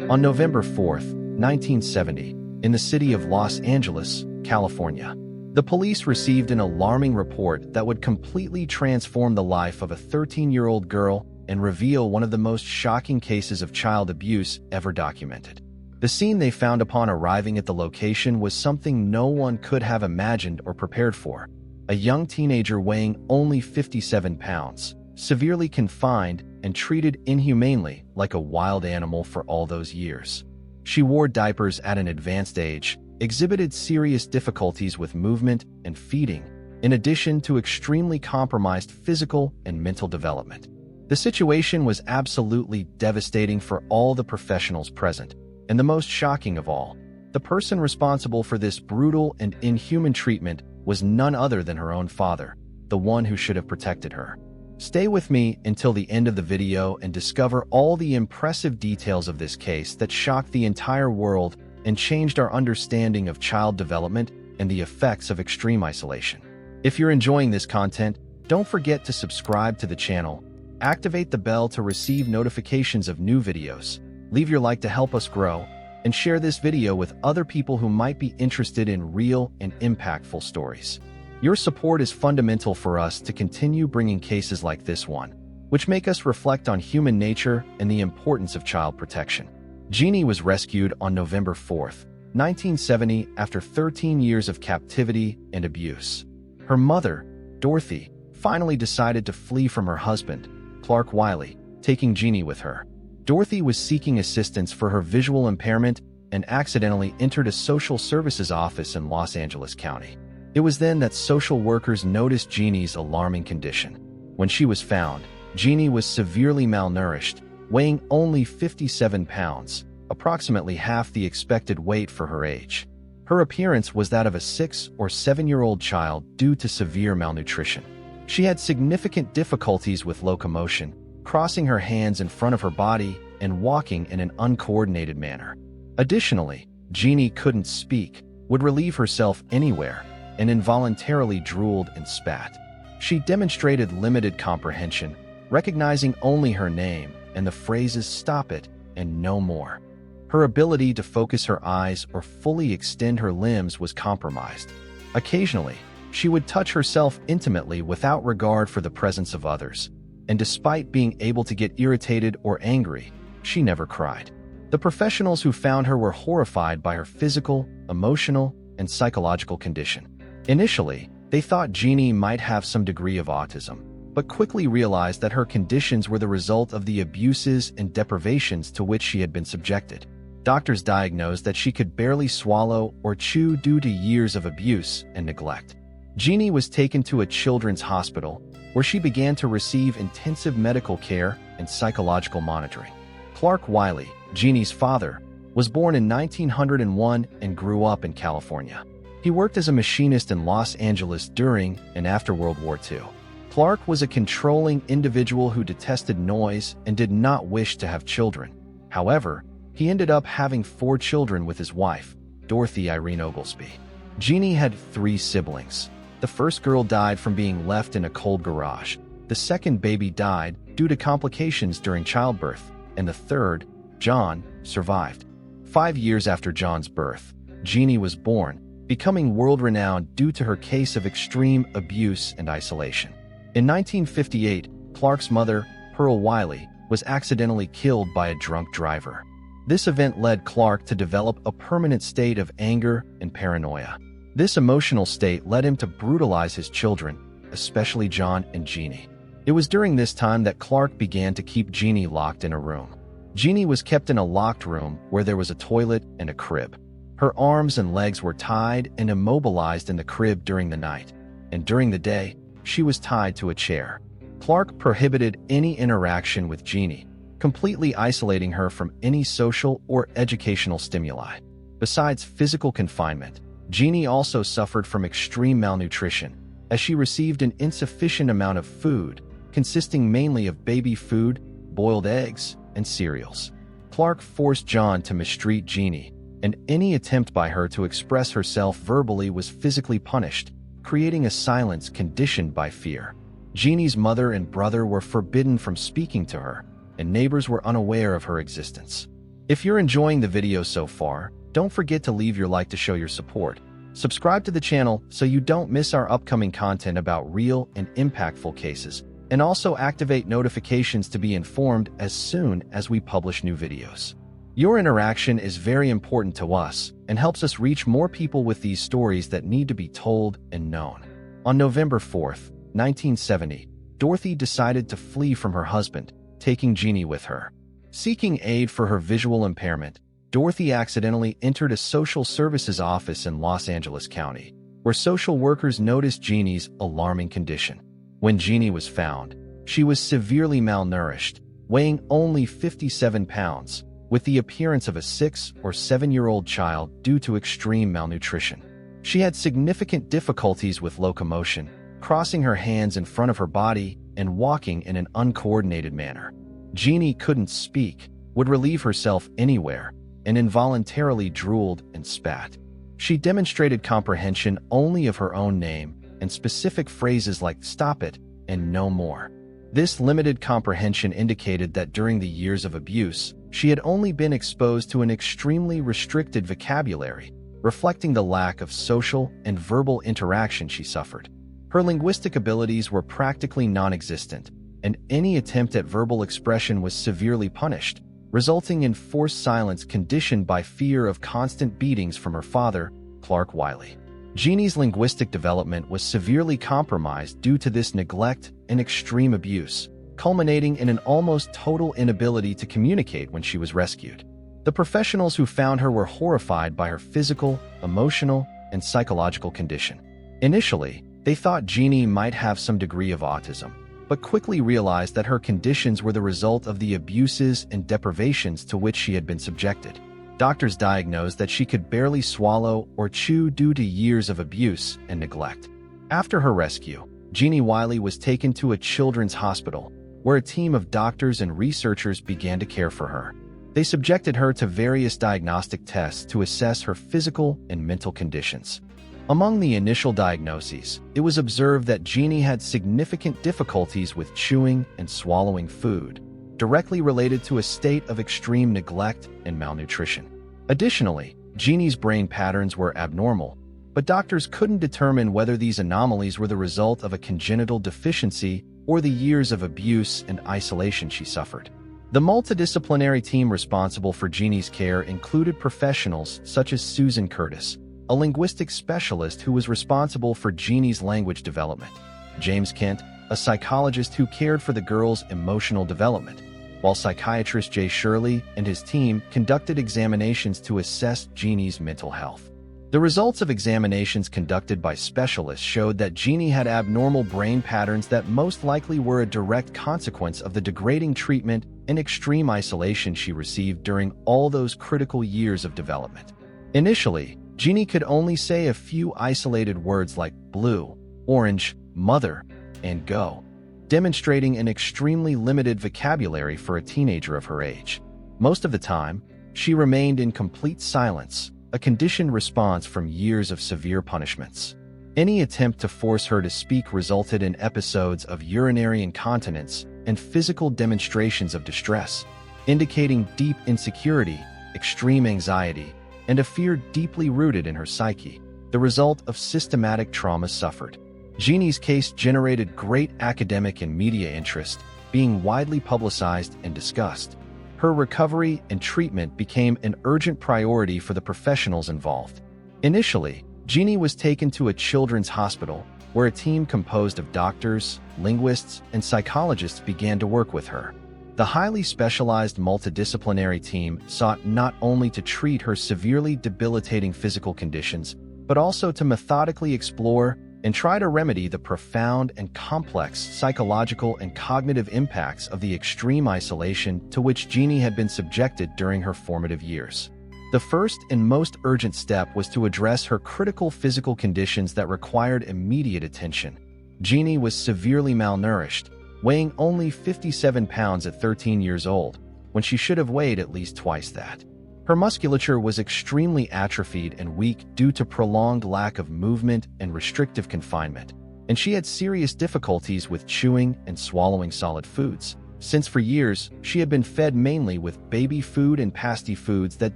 On November 4th, 1970, in the city of Los Angeles, California, the police received an alarming report that would completely transform the life of a 13-year-old girl and reveal one of the most shocking cases of child abuse ever documented. The scene they found upon arriving at the location was something no one could have imagined or prepared for. A young teenager weighing only 57 pounds, severely confined and treated inhumanely like a wild animal for all those years. She wore diapers at an advanced age, exhibited serious difficulties with movement and feeding, in addition to extremely compromised physical and mental development. The situation was absolutely devastating for all the professionals present, and the most shocking of all, the person responsible for this brutal and inhuman treatment was none other than her own father, the one who should have protected her. Stay with me until the end of the video and discover all the impressive details of this case that shocked the entire world and changed our understanding of child development and the effects of extreme isolation. If you're enjoying this content, don't forget to subscribe to the channel, activate the bell to receive notifications of new videos, leave your like to help us grow, and share this video with other people who might be interested in real and impactful stories. Your support is fundamental for us to continue bringing cases like this one, which make us reflect on human nature and the importance of child protection. Genie was rescued on November 4th, 1970 after 13 years of captivity and abuse. Her mother, Dorothy, finally decided to flee from her husband, Ch1Ld Wiley, taking Genie with her. Dorothy was seeking assistance for her visual impairment and accidentally entered a social services office in Los Angeles County. It was then that social workers noticed Genie's alarming condition. When she was found, Genie was severely malnourished, weighing only 57 pounds, approximately half the expected weight for her age. Her appearance was that of a 6 or 7-year-old child due to severe malnutrition. She had significant difficulties with locomotion, crossing her hands in front of her body and walking in an uncoordinated manner. Additionally, Genie couldn't speak, would relieve herself anywhere, and involuntarily drooled and spat. She demonstrated limited comprehension, recognizing only her name and the phrases "stop it" and "no more." Her ability to focus her eyes or fully extend her limbs was compromised. Occasionally, she would touch herself intimately without regard for the presence of others, and despite being able to get irritated or angry, she never cried. The professionals who found her were horrified by her physical, emotional, and psychological condition. Initially, they thought Genie might have some degree of autism, but quickly realized that her conditions were the result of the abuses and deprivations to which she had been subjected. Doctors diagnosed that she could barely swallow or chew due to years of abuse and neglect. Genie was taken to a children's hospital, where she began to receive intensive medical care and psychological monitoring. Ch1Ld Wiley, Genie's father, was born in 1901 and grew up in California. He worked as a machinist in Los Angeles during and after World War II. Ch1Ld was a controlling individual who detested noise and did not wish to have children. However, he ended up having 4 children with his wife, Dorothy Irene Oglesby. Genie had 3 siblings. The first girl died from being left in a cold garage. The second baby died due to complications during childbirth, and the third, John, survived. 5 years after John's birth, Genie was born, becoming world-renowned due to her case of extreme abuse and isolation. In 1958, Clark's mother, Pearl Wiley, was accidentally killed by a drunk driver. This event led Clark to develop a permanent state of anger and paranoia. This emotional state led him to brutalize his children, especially John and Genie. It was during this time that Clark began to keep Genie locked in a room. Genie was kept in a locked room where there was a toilet and a crib. Her arms and legs were tied and immobilized in the crib during the night, and during the day, she was tied to a chair. Clark prohibited any interaction with Genie, completely isolating her from any social or educational stimuli. Besides physical confinement, Genie also suffered from extreme malnutrition, as she received an insufficient amount of food, consisting mainly of baby food, boiled eggs, and cereals. Clark forced John to mistreat Genie, and any attempt by her to express herself verbally was physically punished, creating a silence conditioned by fear. Genie's mother and brother were forbidden from speaking to her, and neighbors were unaware of her existence. If you're enjoying the video so far, don't forget to leave your like to show your support. Subscribe to the channel so you don't miss our upcoming content about real and impactful cases, and also activate notifications to be informed as soon as we publish new videos. Your interaction is very important to us and helps us reach more people with these stories that need to be told and known. On November 4th, 1970, Dorothy decided to flee from her husband, taking Genie with her. Seeking aid for her visual impairment, Dorothy accidentally entered a social services office in Los Angeles County, where social workers noticed Genie's alarming condition. When Genie was found, she was severely malnourished, weighing only 57 pounds, with the appearance of a 6 or 7-year-old child due to extreme malnutrition. She had significant difficulties with locomotion, crossing her hands in front of her body and walking in an uncoordinated manner. Genie couldn't speak, would relieve herself anywhere, and involuntarily drooled and spat. She demonstrated comprehension only of her own name and specific phrases like "stop it" and "no more." This limited comprehension indicated that during the years of abuse, she had only been exposed to an extremely restricted vocabulary, reflecting the lack of social and verbal interaction she suffered. Her linguistic abilities were practically non-existent, and any attempt at verbal expression was severely punished, resulting in forced silence conditioned by fear of constant beatings from her father, Clark Wiley. Genie's linguistic development was severely compromised due to this neglect and extreme abuse, culminating in an almost total inability to communicate when she was rescued. The professionals who found her were horrified by her physical, emotional, and psychological condition. Initially, they thought Genie might have some degree of autism, but quickly realized that her conditions were the result of the abuses and deprivations to which she had been subjected. Doctors diagnosed that she could barely swallow or chew due to years of abuse and neglect. After her rescue, Genie Wiley was taken to a children's hospital, where a team of doctors and researchers began to care for her. They subjected her to various diagnostic tests to assess her physical and mental conditions. Among the initial diagnoses, it was observed that Genie had significant difficulties with chewing and swallowing food, directly related to a state of extreme neglect and malnutrition. Additionally, Genie's brain patterns were abnormal, but doctors couldn't determine whether these anomalies were the result of a congenital deficiency or the years of abuse and isolation she suffered. The multidisciplinary team responsible for Genie's care included professionals such as Susan Curtis, a linguistic specialist who was responsible for Genie's language development, James Kent, a psychologist who cared for the girl's emotional development, while psychiatrist Ch1Ld and his team conducted examinations to assess Genie's mental health. The results of examinations conducted by specialists showed that Genie had abnormal brain patterns that most likely were a direct consequence of the degrading treatment and extreme isolation she received during all those critical years of development. Initially, Genie could only say a few isolated words like blue, orange, mother, and go, demonstrating an extremely limited vocabulary for a teenager of her age. Most of the time, she remained in complete silence, a conditioned response from years of severe punishments. Any attempt to force her to speak resulted in episodes of urinary incontinence and physical demonstrations of distress, indicating deep insecurity, extreme anxiety, and a fear deeply rooted in her psyche, the result of systematic trauma suffered. Genie's case generated great academic and media interest, being widely publicized and discussed. Her recovery and treatment became an urgent priority for the professionals involved. Initially, Genie was taken to a children's hospital, where a team composed of doctors, linguists, and psychologists began to work with her. The highly specialized multidisciplinary team sought not only to treat her severely debilitating physical conditions, but also to methodically explore and try to remedy the profound and complex psychological and cognitive impacts of the extreme isolation to which Genie had been subjected during her formative years. The first and most urgent step was to address her critical physical conditions that required immediate attention. Genie was severely malnourished, weighing only 57 pounds at 13 years old, when she should have weighed at least twice that. Her musculature was extremely atrophied and weak due to prolonged lack of movement and restrictive confinement, and she had serious difficulties with chewing and swallowing solid foods. since for years she had been fed mainly with baby food and pasty foods that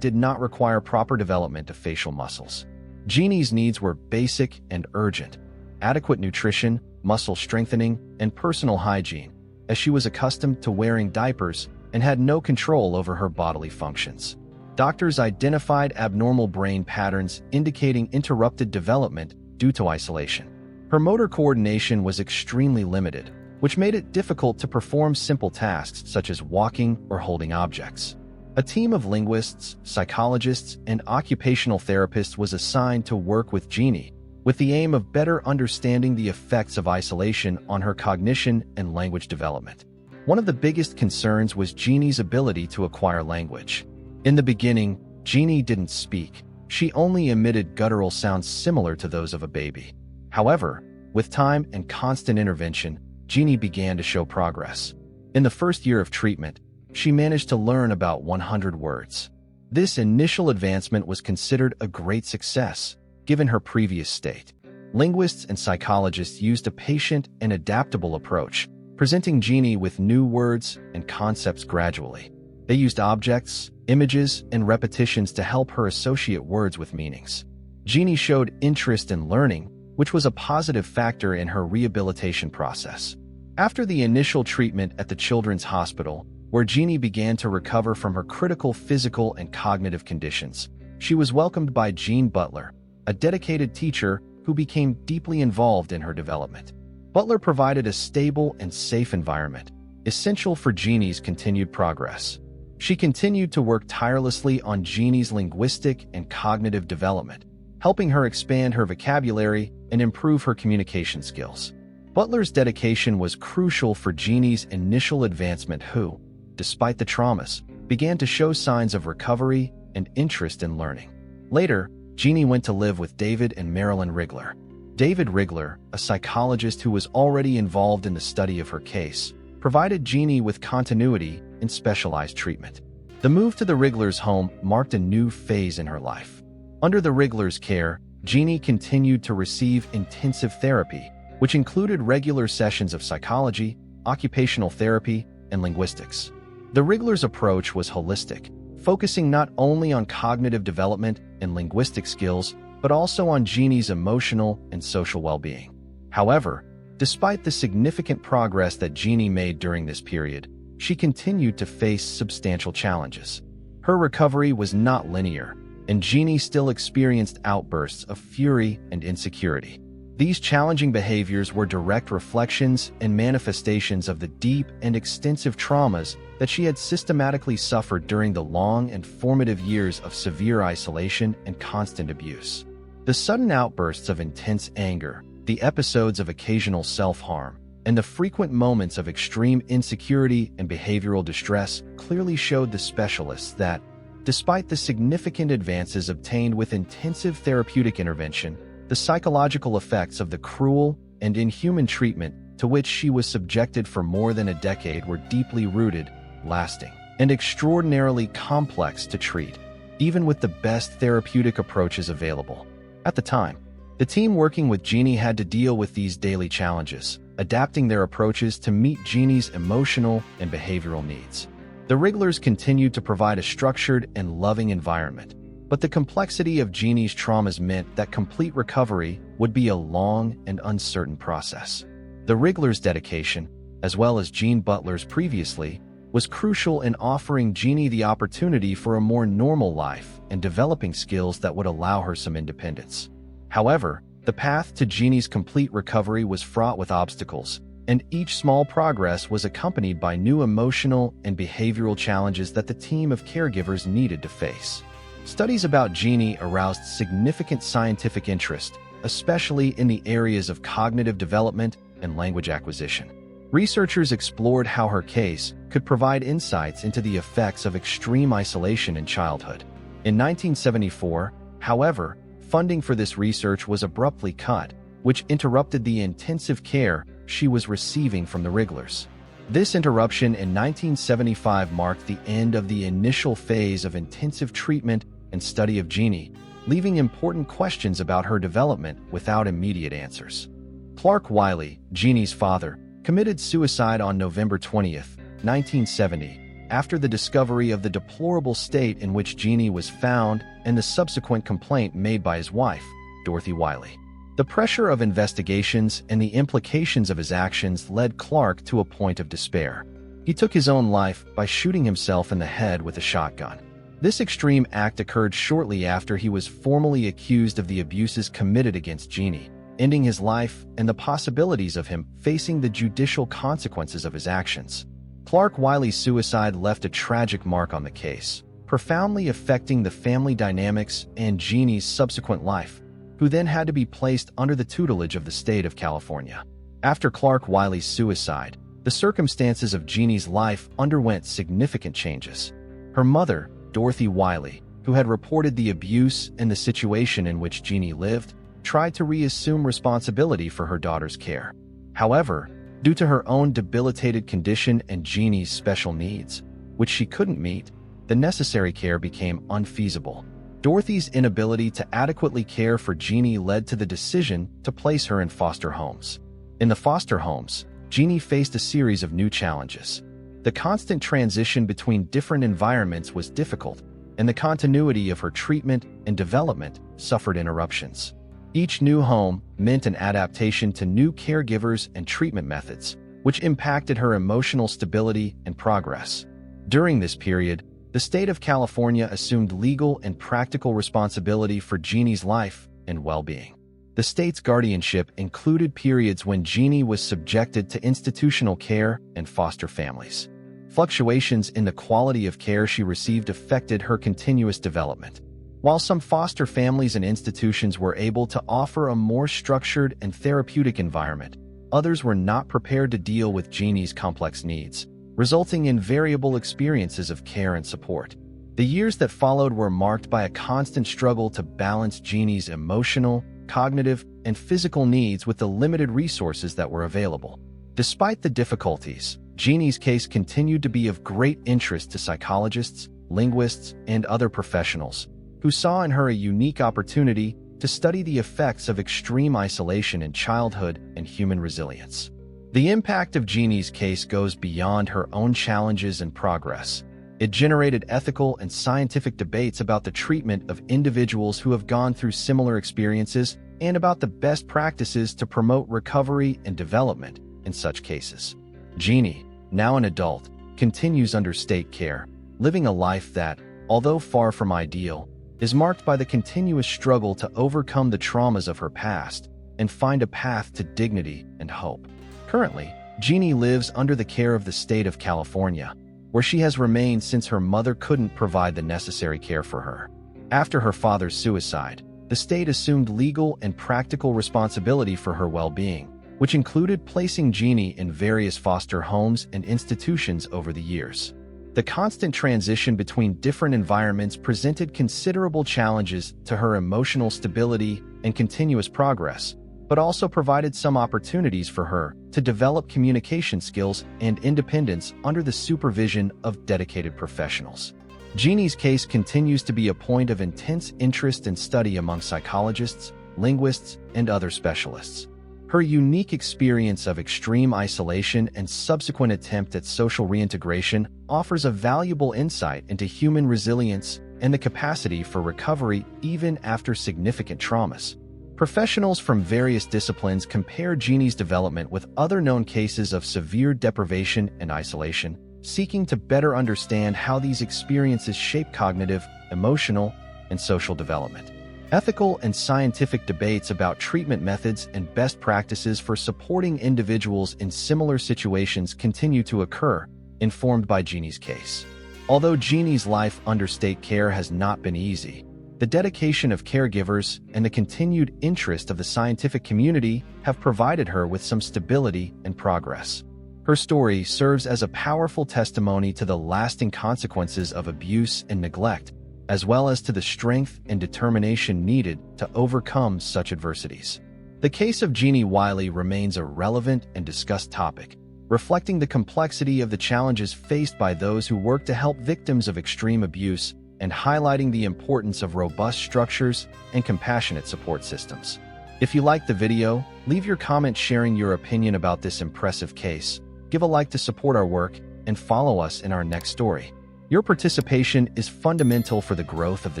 did not require proper development of facial muscles. Genie's needs were basic and urgent: adequate nutrition, muscle strengthening, and personal hygiene, as she was accustomed to wearing diapers and had no control over her bodily functions. Doctors identified abnormal brain patterns indicating interrupted development due to isolation. Her motor coordination was extremely limited, which made it difficult to perform simple tasks such as walking or holding objects. A team of linguists, psychologists, and occupational therapists was assigned to work with Genie, with the aim of better understanding the effects of isolation on her cognition and language development. One of the biggest concerns was Genie's ability to acquire language. In the beginning, Genie didn't speak. She only emitted guttural sounds similar to those of a baby. However, with time and constant intervention, Genie began to show progress. In the first year of treatment, she managed to learn about 100 words. This initial advancement was considered a great success, given her previous state. Linguists and psychologists used a patient and adaptable approach, presenting Genie with new words and concepts gradually. They used objects, images, and repetitions to help her associate words with meanings. Genie showed interest in learning, which was a positive factor in her rehabilitation process. After the initial treatment at the Children's Hospital, where Genie began to recover from her critical physical and cognitive conditions, she was welcomed by Jean Butler, a dedicated teacher who became deeply involved in her development. Butler provided a stable and safe environment, essential for Genie's continued progress. She continued to work tirelessly on Genie's linguistic and cognitive development, helping her expand her vocabulary and improve her communication skills. Butler's dedication was crucial for Genie's initial advancement, who, despite the traumas, began to show signs of recovery and interest in learning. Later, Genie went to live with David and Marilyn Rigler. David Rigler, a psychologist who was already involved in the study of her case, provided Genie with continuity in specialized treatment. The move to the Riglers' home marked a new phase in her life. Under the Riglers' care, Genie continued to receive intensive therapy, which included regular sessions of psychology, occupational therapy, and linguistics. The Riglers' approach was holistic, focusing not only on cognitive development and linguistic skills, but also on Genie's emotional and social well-being. However, despite the significant progress that Genie made during this period, she continued to face substantial challenges. Her recovery was not linear, and Genie still experienced outbursts of fury and insecurity. These challenging behaviors were direct reflections and manifestations of the deep and extensive traumas that she had systematically suffered during the long and formative years of severe isolation and constant abuse. The sudden outbursts of intense anger, the episodes of occasional self-harm, and the frequent moments of extreme insecurity and behavioral distress clearly showed the specialists that, despite the significant advances obtained with intensive therapeutic intervention, the psychological effects of the cruel and inhuman treatment to which she was subjected for more than a decade were deeply rooted, lasting, and extraordinarily complex to treat, even with the best therapeutic approaches available. At the time, the team working with Genie had to deal with these daily challenges, adapting their approaches to meet Genie's emotional and behavioral needs. The Riglers continued to provide a structured and loving environment, but the complexity of Genie's traumas meant that complete recovery would be a long and uncertain process. The Riglers' dedication, as well as Jean Butler's previously, was crucial in offering Genie the opportunity for a more normal life and developing skills that would allow her some independence. However, the path to Genie's complete recovery was fraught with obstacles, and each small progress was accompanied by new emotional and behavioral challenges that the team of caregivers needed to face. Studies about Genie aroused significant scientific interest, especially in the areas of cognitive development and language acquisition. Researchers explored how her case could provide insights into the effects of extreme isolation in childhood. In 1974, however, funding for this research was abruptly cut, which interrupted the intensive care she was receiving from the Riglers. This interruption in 1975 marked the end of the initial phase of intensive treatment and study of Genie, leaving important questions about her development without immediate answers. Clark Wiley, Genie's father, committed suicide on November 20, 1970, after the discovery of the deplorable state in which Genie was found and the subsequent complaint made by his wife, Dorothy Wiley. The pressure of investigations and the implications of his actions led Clark to a point of despair. He took his own life by shooting himself in the head with a shotgun. This extreme act occurred shortly after he was formally accused of the abuses committed against Genie, ending his life and the possibilities of him facing the judicial consequences of his actions. Clark Wiley's suicide left a tragic mark on the case, profoundly affecting the family dynamics and Genie's subsequent life, who then had to be placed under the tutelage of the state of California. After Clark Wiley's suicide, the circumstances of Genie's life underwent significant changes. Her mother, Dorothy Wiley, who had reported the abuse and the situation in which Genie lived, tried to reassume responsibility for her daughter's care. However, due to her own debilitated condition and Genie's special needs, which she couldn't meet, the necessary care became unfeasible. Dorothy's inability to adequately care for Genie led to the decision to place her in foster homes. In the foster homes, Genie faced a series of new challenges. The constant transition between different environments was difficult, and the continuity of her treatment and development suffered interruptions. Each new home meant an adaptation to new caregivers and treatment methods, which impacted her emotional stability and progress. During this period, the state of California assumed legal and practical responsibility for Genie's life and well-being. The state's guardianship included periods when Genie was subjected to institutional care and foster families. Fluctuations in the quality of care she received affected her continuous development. While some foster families and institutions were able to offer a more structured and therapeutic environment, others were not prepared to deal with Genie's complex needs, resulting in variable experiences of care and support. The years that followed were marked by a constant struggle to balance Genie's emotional, cognitive, and physical needs with the limited resources that were available. Despite the difficulties, Genie's case continued to be of great interest to psychologists, linguists, and other professionals, who saw in her a unique opportunity to study the effects of extreme isolation in childhood and human resilience. The impact of Genie's case goes beyond her own challenges and progress. It generated ethical and scientific debates about the treatment of individuals who have gone through similar experiences and about the best practices to promote recovery and development in such cases. Genie, now an adult, continues under state care, living a life that, although far from ideal, is marked by the continuous struggle to overcome the traumas of her past and find a path to dignity and hope. Currently, Genie lives under the care of the state of California, where she has remained since her mother couldn't provide the necessary care for her. After her father's suicide, the state assumed legal and practical responsibility for her well-being, which included placing Genie in various foster homes and institutions over the years. The constant transition between different environments presented considerable challenges to her emotional stability and continuous progress, but also provided some opportunities for her to develop communication skills and independence under the supervision of dedicated professionals. Genie's case continues to be a point of intense interest and study among psychologists, linguists, and other specialists. Her unique experience of extreme isolation and subsequent attempt at social reintegration offers a valuable insight into human resilience and the capacity for recovery even after significant traumas. Professionals from various disciplines compare Genie's development with other known cases of severe deprivation and isolation, seeking to better understand how these experiences shape cognitive, emotional, and social development. Ethical and scientific debates about treatment methods and best practices for supporting individuals in similar situations continue to occur, informed by Genie's case. Although Genie's life under state care has not been easy, the dedication of caregivers and the continued interest of the scientific community have provided her with some stability and progress. Her story serves as a powerful testimony to the lasting consequences of abuse and neglect, as well as to the strength and determination needed to overcome such adversities. The case of Genie Wiley remains a relevant and discussed topic, reflecting the complexity of the challenges faced by those who work to help victims of extreme abuse and highlighting the importance of robust structures and compassionate support systems. If you liked the video, leave your comment sharing your opinion about this impressive case, give a like to support our work, and follow us in our next story. Your participation is fundamental for the growth of the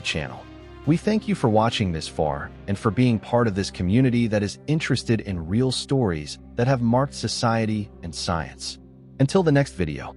channel. We thank you for watching this far and for being part of this community that is interested in real stories that have marked society and science. Until the next video.